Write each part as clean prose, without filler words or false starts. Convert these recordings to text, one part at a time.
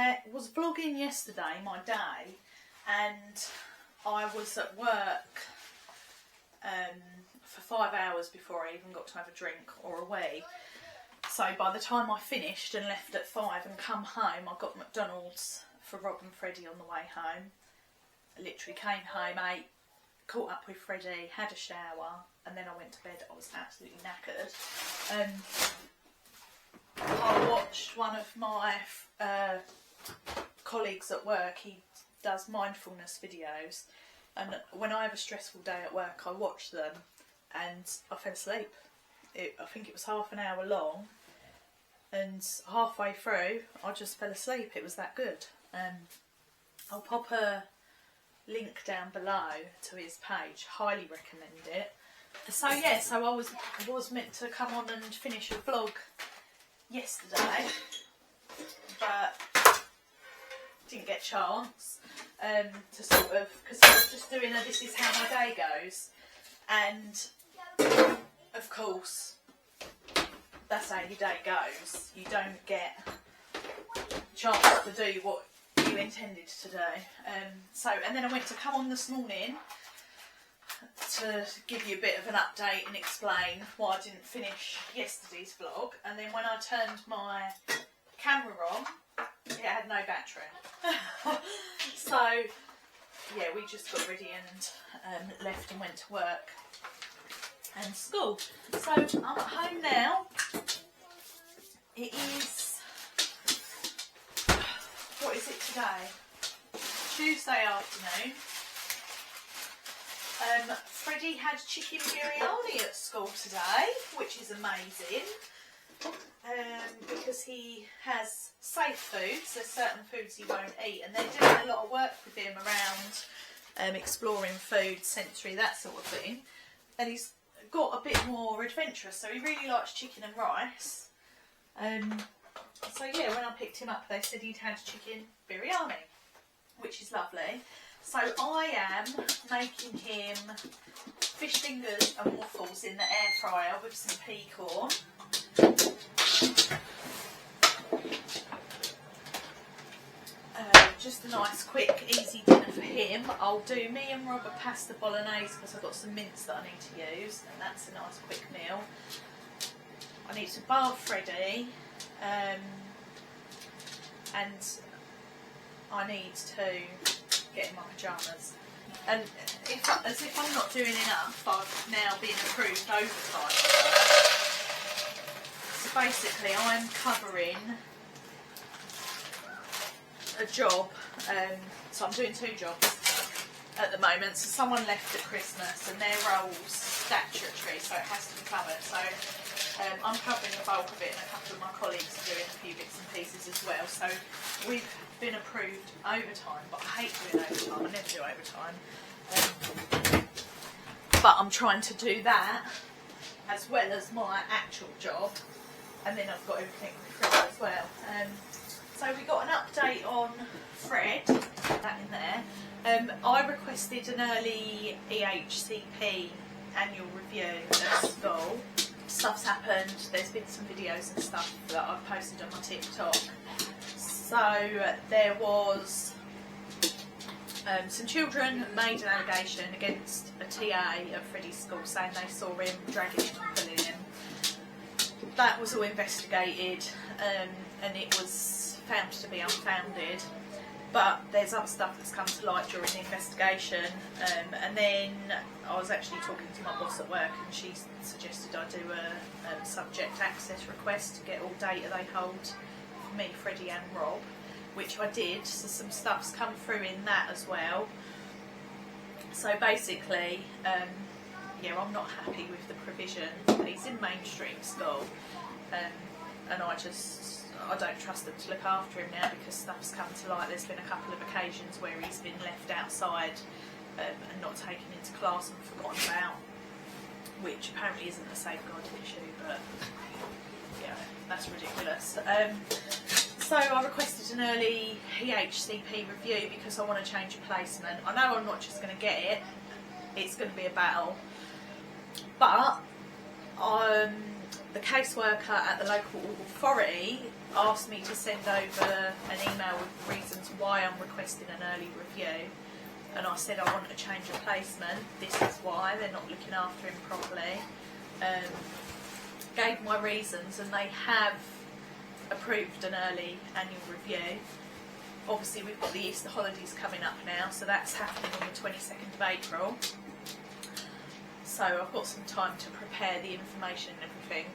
I was vlogging yesterday, my day, and I was at work for 5 hours before I even got to have a drink or a wee. So by the time I finished and left at 5 and come home, I got McDonald's for Rob and Freddie on the way home. I literally came home, ate, caught up with Freddie, had a shower, and then I went to bed. I was absolutely knackered. I watched one of my colleagues at work. He does mindfulness videos, and when I have a stressful day at work, I watch them, and I fell asleep. I think it was half an hour long, and halfway through I just fell asleep. It was that good. I'll pop a link down below to his page. Highly recommend it. So yeah, so I was meant to come on and finish a vlog yesterday, but didn't get a chance to sort of, because I was just doing a this is how my day goes, and of course that's how your day goes. You don't get a chance to do what you intended to do. And then I went to come on this morning to give you a bit of an update and explain why I didn't finish yesterday's vlog, and then when I turned my camera on, it had no battery. So yeah, we just got ready and left and went to work and school. So I'm at home now. It is, what is it today? Tuesday afternoon. Freddie had chicken biryani at school today, which is amazing, because he has safe foods. There's certain foods he won't eat, and they're doing a lot of work with him around exploring food, sensory, that sort of thing. And he's got a bit more adventurous, so he really likes chicken and rice. So yeah, when I picked him up, they said he'd had chicken biryani, which is lovely. So I am making him fish fingers and waffles in the air fryer with some pea corn. Just a nice, quick, easy dinner for him. I'll do me and Rob a pasta bolognese because I've got some mince that I need to use, and that's a nice, quick meal. I need to bath Freddie, and I need to get in my pyjamas. And as if I'm not doing enough, I've now been approved overtime. So basically I'm covering a job, so I'm doing 2 jobs at the moment. So someone left at Christmas and their role's statutory, so it has to be covered. So I'm covering the bulk of it, and a couple of my colleagues are doing a few bits and pieces as well. So we've been approved overtime, but I hate doing overtime. I never do overtime. But I'm trying to do that as well as my actual job, and then I've got everything with Fred as well. So we got an update on Fred, put that in there. I requested an early EHCP annual review at school. Stuff's happened, there's been some videos and stuff that I've posted on my TikTok. So there was some children made an allegation against a TA at Freddie's school, saying they saw him dragging and pulling him. That was all investigated, and it was found to be unfounded. But there's other stuff that's come to light during the investigation, and then I was actually talking to my boss at work, and she suggested I do a subject access request to get all data they hold for me, Freddie and Rob, which I did. So some stuff's come through in that as well. So basically, yeah, I'm not happy with the provision. He's in mainstream school, and I don't trust them to look after him now, because stuff's come to light. There's been a couple of occasions where he's been left outside and not taken into class and forgotten about, which apparently isn't a safeguarding issue, but yeah, that's ridiculous. So I requested an early EHCP review because I want to change a placement. I know I'm not just going to get it, it's going to be a battle, but the caseworker at the local authority asked me to send over an email with reasons why I'm requesting an early review, and I said I want a change of placement. This is why they're not looking after him properly. Gave my reasons, and they have approved an early annual review. Obviously we've got the Easter holidays coming up now, so that's happening on the 22nd of April. So I've got some time to prepare the information and everything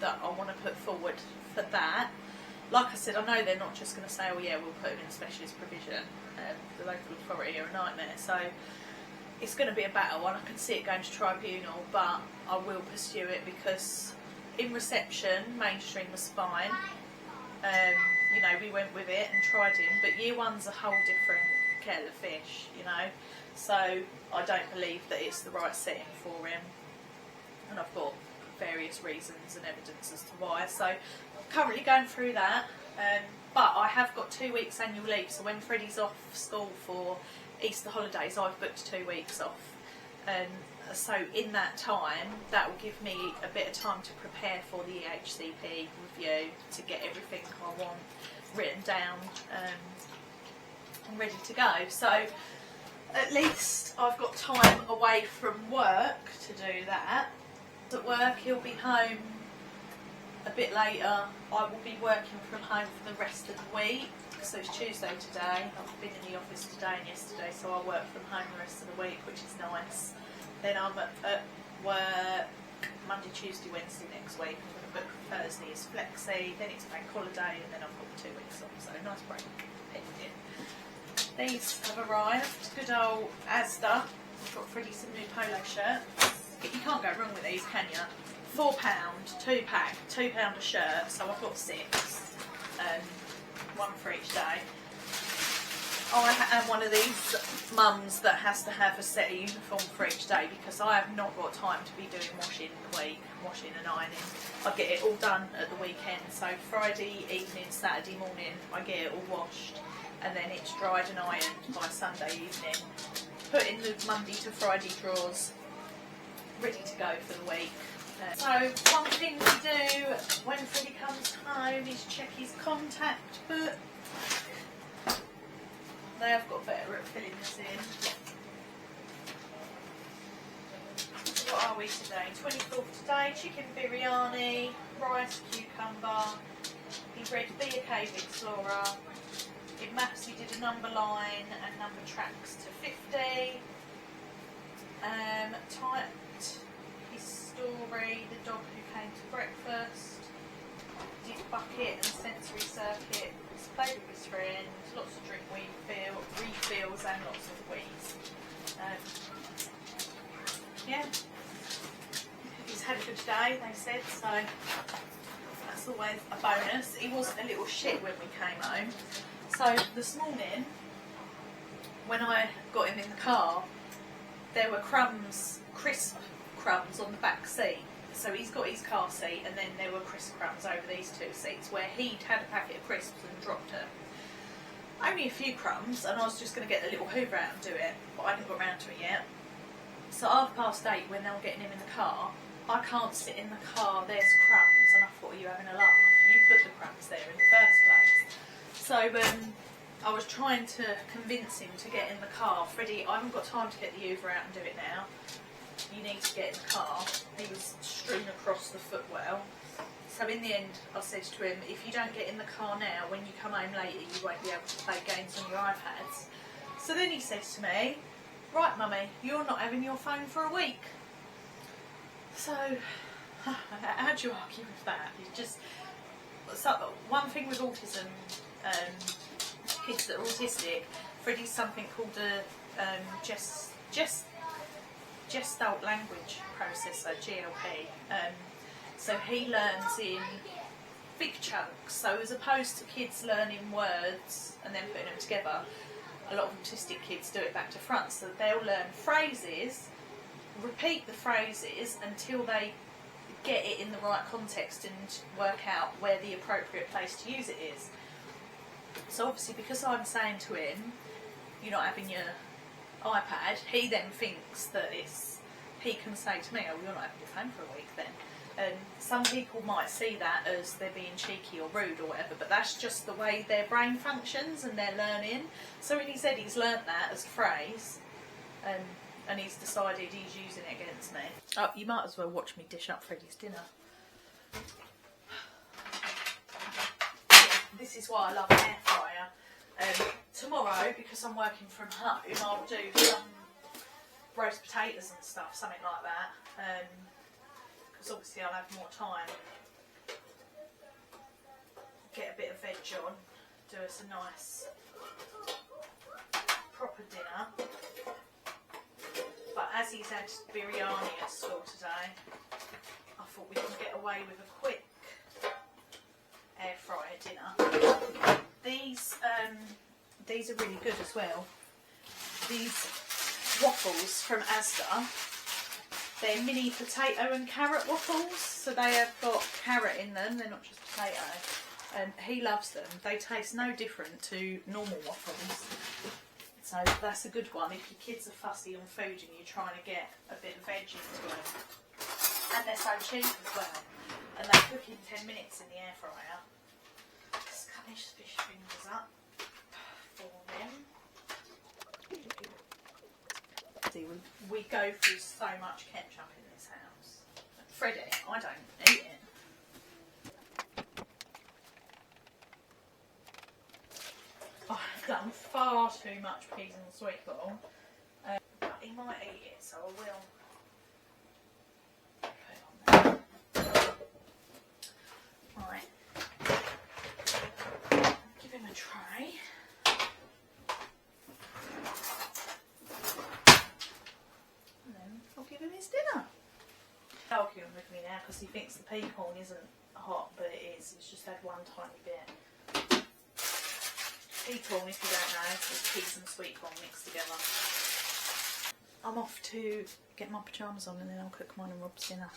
that I want to put forward for that. Like I said, I know they're not just going to say, oh yeah, we'll put him in specialist provision. The local authority are a nightmare, so it's going to be a battle, and I can see it going to tribunal, but I will pursue it because in reception, mainstream was fine. You know, we went with it and tried him, but year one's a whole different kettle of fish, you know, so I don't believe that it's the right setting for him, and I've got various reasons and evidence as to why. So I'm currently going through that, but I have got 2 weeks annual leave, so when Freddie's off school for Easter holidays, I've booked 2 weeks off. So in that time, that will give me a bit of time to prepare for the EHCP review, to get everything I want written down and ready to go. So at least I've got time away from work to do that. At work, he'll be home a bit later. I will be working from home for the rest of the week. So it's Tuesday today. I've been in the office today and yesterday, so I'll work from home the rest of the week, which is nice. Then I'm at work Monday, Tuesday, Wednesday next week. I'm going to book Thursday as flexi, then it's bank holiday, and then I've got 2 weeks off, so nice break. These have arrived. Good old Asda. I've got Freddie some new polo shirts. You can't go wrong with these, can you? £4, 2 pack, £2 a shirt, so I've got 6, one for each day. I am one of these mums that has to have a set of uniform for each day because I have not got time to be doing washing in the week, washing and ironing. I get it all done at the weekend, so Friday evening, Saturday morning, I get it all washed, and then it's dried and ironed by Sunday evening. Put in the Monday to Friday drawers, ready to go for the week. So one thing to do when Freddie comes home is check his contact book. They have got better at filling this in. What are we today? 24th today. Chicken biryani, rice, cucumber. He read Be a Cave Explorer. In maths he did a number line and number tracks to 50. Typed his story, The Dog Who Came to Breakfast. Did bucket and sensory circuit. Played with his friends, lots of drink refills and lots of wheeze. Yeah, he's had a good day, they said, so that's always a bonus. He wasn't a little shit when we came home. So this morning, when I got him in the car, there were crisp crumbs on the back seat. So he's got his car seat, and then there were crisp crumbs over these 2 seats where he'd had a packet of crisps and dropped them. Only a few crumbs, and I was just going to get the little hoover out and do it, but I hadn't got around to it yet. So 8:30, when they were getting him in the car, I can't sit in the car, there's crumbs, and I thought, are you having a laugh? You put the crumbs there in the first place. So I was trying to convince him to get in the car. Freddie, I haven't got time to get the hoover out and do it now. You need to get in the car. He was strewn across the footwell. So in the end, I said to him, if you don't get in the car now, when you come home later, you won't be able to play games on your iPads. So then he says to me, right mummy, you're not having your phone for a week. So, how do you argue with that? It's just, so one thing with autism, kids that are autistic, Freddie's something called a Gestalt language processor, GLP. So he learns in big chunks. So as opposed to kids learning words and then putting them together, a lot of autistic kids do it back to front. So they'll learn phrases, repeat the phrases until they get it in the right context and work out where the appropriate place to use it is. So obviously, because I'm saying to him, you're not having your iPad, he then thinks that he can say to me, oh, you're not having your phone for a week then. And some people might see that as they're being cheeky or rude or whatever, but that's just the way their brain functions and they're learning. So in his head he's learnt that as a phrase, and he's decided he's using it against me. Oh, you might as well watch me dish up Freddie's dinner. This is why I love an air fryer. Tomorrow, because I'm working from home, I'll do some roast potatoes and stuff, something like that. Because obviously I'll have more time. Get a bit of veg on, do us a nice proper dinner. But as he's had biryani at school today, I thought we could get away with a quick air fryer dinner. These are really good as well. These waffles from Asda, they're mini potato and carrot waffles, so they have got carrot in them, they're not just potato, and he loves them. They taste no different to normal waffles, so that's a good one if your kids are fussy on food and you're trying to get a bit of veg into them. And they're so cheap as well, and they cook in 10 minutes in the air fryer. Just cut these fish fingers up for them. See, we go through so much ketchup in this house. Freddie, I don't eat it. I've done far too much peas and sweet corn, but he might eat it, so I will put it on there. Right, give him a tray. And then I'll give him his dinner. He's arguing with me now because he thinks the pea corn isn't hot, but it is. He's just had one tiny bit. Pea corn, if you don't know, is peas and sweet corn mixed together. I'm off to get my pyjamas on and then I'll cook mine and Rob's dinner.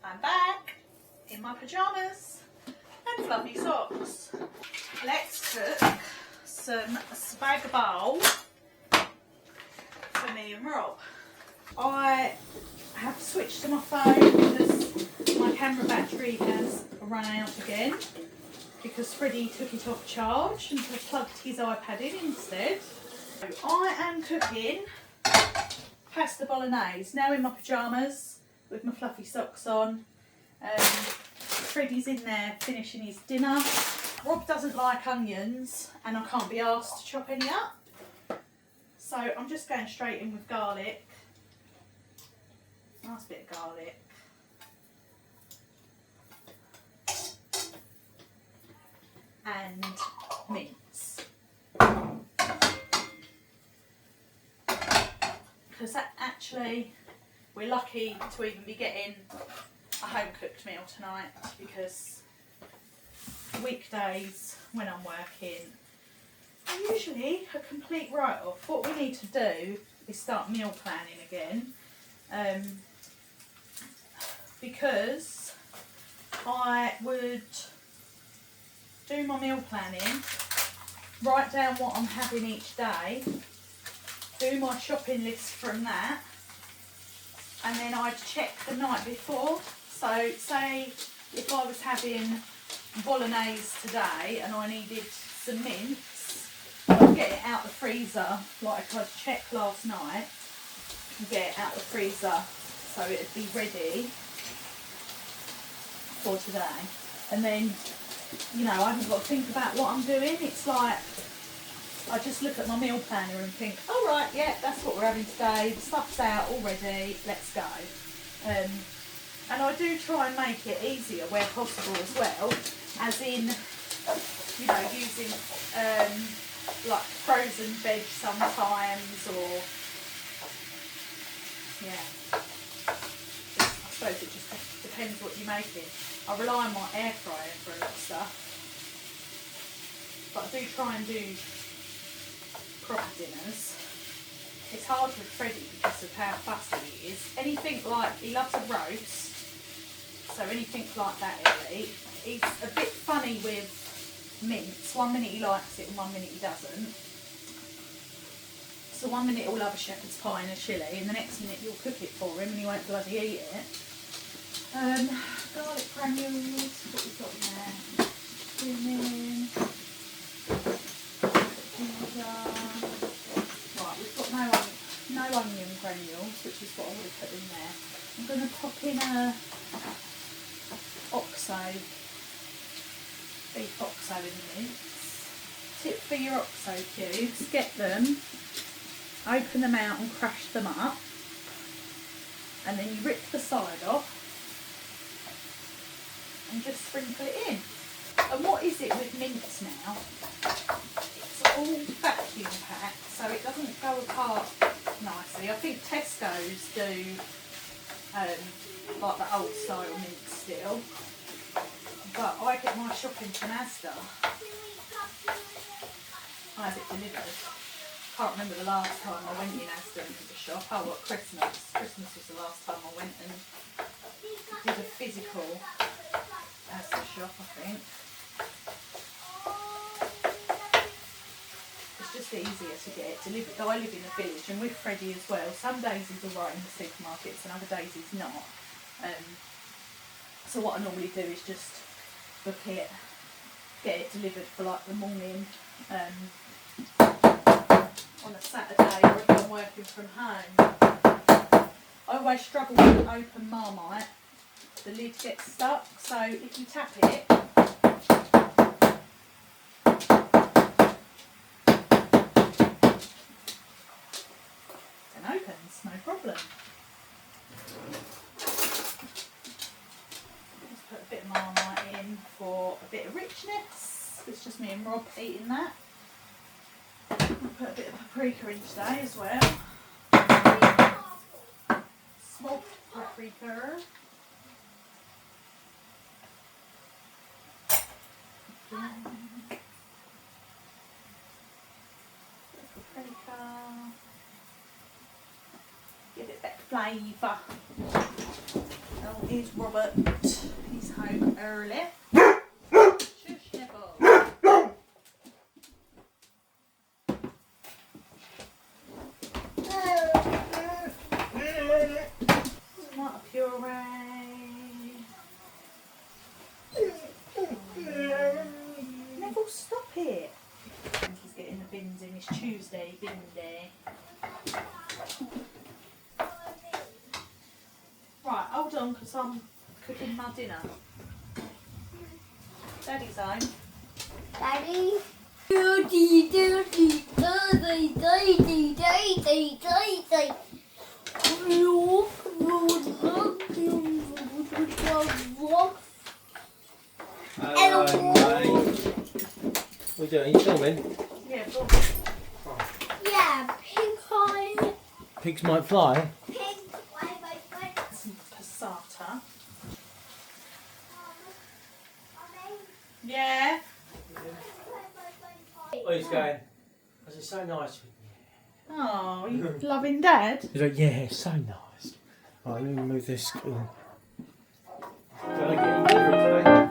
I'm back in my pyjamas and fluffy socks. Let's cook some spag bowl for me and Rob. I have switched to my phone because my camera battery has run out again, because Freddie took it off charge and plugged his iPad in instead. So I am cooking pasta bolognese, now in my pyjamas with my fluffy socks on. Freddie's in there finishing his dinner. Rob doesn't like onions and I can't be asked to chop any up. So I'm just going straight in with garlic. Nice bit of garlic. And mince. Because that actually, we're lucky to even be getting a home cooked meal tonight, because weekdays when I'm working are usually a complete write-off. What we need to do is start meal planning again, because I would do my meal planning, write down what I'm having each day, do my shopping list from that, and then I'd check the night before. So say if I was having bolognese today and I needed some mince, I'd get it out the freezer like I'd checked last night, and get it out the freezer so it'd be ready for today. And then, you know, I haven't got to think about what I'm doing. It's like, I just look at my meal planner and think, all right, yeah, that's what we're having today. The stuff's out already, let's go. And I do try and make it easier where possible as well, as in, you know, using like frozen veg sometimes, or, yeah. I suppose it just depends what you're making. I rely on my air fryer for a lot of stuff, but I do try and do proper dinners. It's hard with Freddie because of how fussy he is. Anything like, he loves a roast, so anything like that he'll eat. He's a bit funny with mince. One minute he likes it and one minute he doesn't. So one minute he'll love a shepherd's pie and a chilli, and the next minute you'll cook it for him and he won't bloody eat it. Garlic granules, what we've got in there. Cumin, ginger. Right, we've got no onion granules, which is what I would have put in there. I'm going to pop in a beef oxo in the mince. Tip for your oxo cubes, get them, open them out and crush them up, and then you rip the side off and just sprinkle it in. And what is it with mince now? It's all vacuum packed, so it doesn't go apart nicely. I think Tesco's do like the old style mince still, but I get my shopping from Asda. I have it delivered. Can't remember the last time I went in Asda into the shop. Oh, what, Christmas? Christmas was the last time I went and did a physical Asda shop, I think. It's just easier to get it delivered. I live in a village, and with Freddie as well, some days he's alright in the supermarkets and other days he's not. So what I normally do is just book it, get it delivered for like the morning on a Saturday, or if I'm working from home. I always struggle with an open Marmite. The lid gets stuck, so if you tap it, then opens, no problem. Just put a bit of Marmite in for a bit of richness. It's just me and Rob eating that. I'll put a bit of paprika in today as well. Smoked paprika. Paprika. Give it that flavour. Oh, here's Robert. He's home early. Shush, nibble. Tomato puree. Neville, stop it. I think he's getting the bins in. It's Tuesday, bin day. Right, hold on, because I'm cooking my dinner. Daddy's home. Daddy. Dirty, dirty, dirty, dirty, dirty, dirty. Hello, mate. What are you doing? Are you filming? Yeah, go on. Yeah, pink pie. Pigs might fly. Pink pie, my friend. Some passata. Yeah. Oh, he's going. Because it's so nice. Oh, you loving Dad? He's like, yeah, it's so nice. Right, let me move this. Cool. Did I get any delivery today?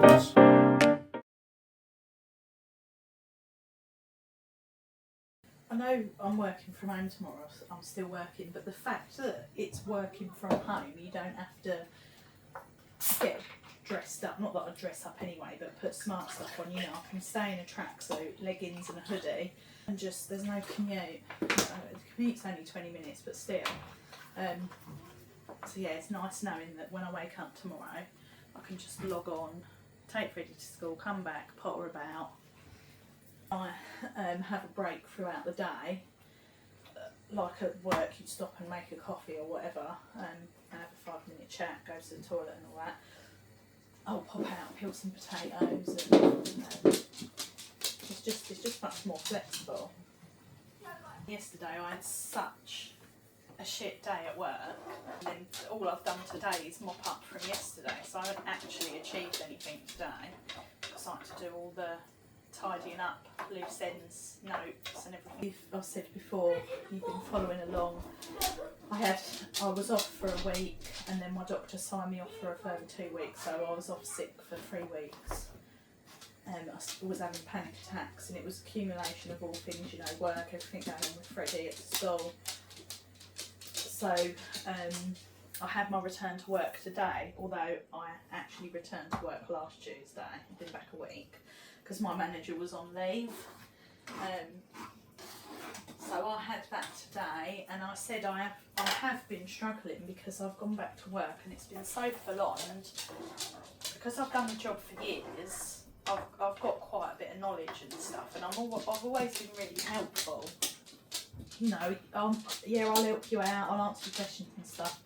Yes. I know I'm working from home tomorrow, so I'm still working, but the fact that it's working from home, you don't have to get dressed up. Not that I dress up anyway, but put smart stuff on. You know, I can stay in a tracksuit, leggings and a hoodie, and just, there's no commute. The commute's only 20 minutes, but still. So yeah, it's nice knowing that when I wake up tomorrow, I can just log on, take Freddie to school, come back, potter about. I have a break throughout the day, like at work you'd stop and make a coffee or whatever, and have a 5-minute chat, go to the toilet and all that. I'll pop out, peel some potatoes, and it's just much more flexible. Yesterday I had such a shit day at work, and then all I've done today is mop up from yesterday, so I haven't actually achieved anything today, because I had to do all the tidying up, loose ends, notes and everything. I've said before, you've been following along, I was off for a week, and then my doctor signed me off for a further 2 weeks, so I was off sick for 3 weeks. I was having panic attacks, and it was accumulation of all things, you know, work, everything going on with Freddie at school. So I had my return to work today, although I actually returned to work last Tuesday. I've been back a week because my manager was on leave. So I had that today, and I said I have been struggling because I've gone back to work and it's been so full on, and because I've done the job for years, I've got quite a bit of knowledge and stuff, and I've always been really helpful. You know, yeah, I'll help you out, I'll answer your questions and stuff.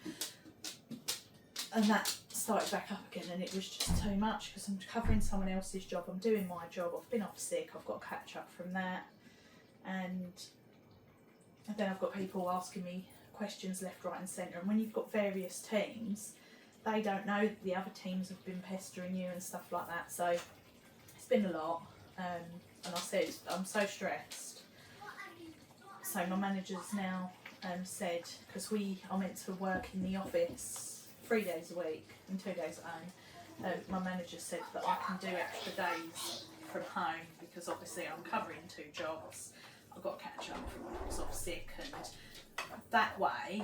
And that started back up again, and it was just too much because I'm covering someone else's job, I'm doing my job, I've been off sick, I've got to catch up from that, and then I've got people asking me questions left, right and centre, and when you've got various teams, they don't know that the other teams have been pestering you and stuff like that, so it's been a lot, and I said I'm so stressed. So my manager's now said, because we are meant to work in the office 3 days a week and 2 days at home, my manager said that I can do extra days from home because obviously I'm covering 2 jobs. I've got to catch up from when I was off sick, and that way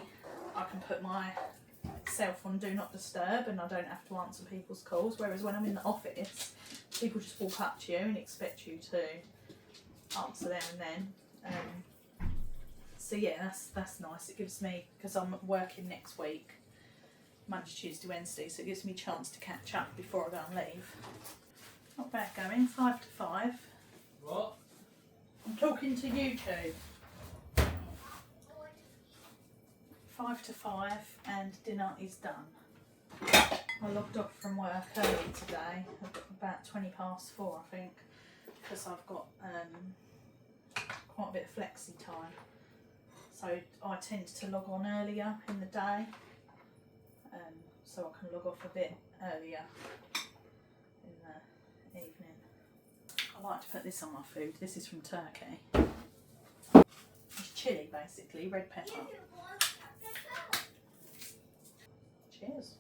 I can put myself on do not disturb and I don't have to answer people's calls, whereas when I'm in the office people just walk up to you and expect you to answer there and then. So yeah, that's nice. It gives me, because I'm working next week, Monday, Tuesday, Wednesday, so it gives me a chance to catch up before I go on leave. Not bad going, 5 to 5. What? I'm talking to you two. 5 to 5 and dinner is done. I logged off from work early today, I've got about 20 past 4 I think, because I've got quite a bit of flexi time. So I tend to log on earlier in the day, so I can log off a bit earlier in the evening. I like to put this on my food. This is from Turkey. It's chilli basically, red pepper. Cheers.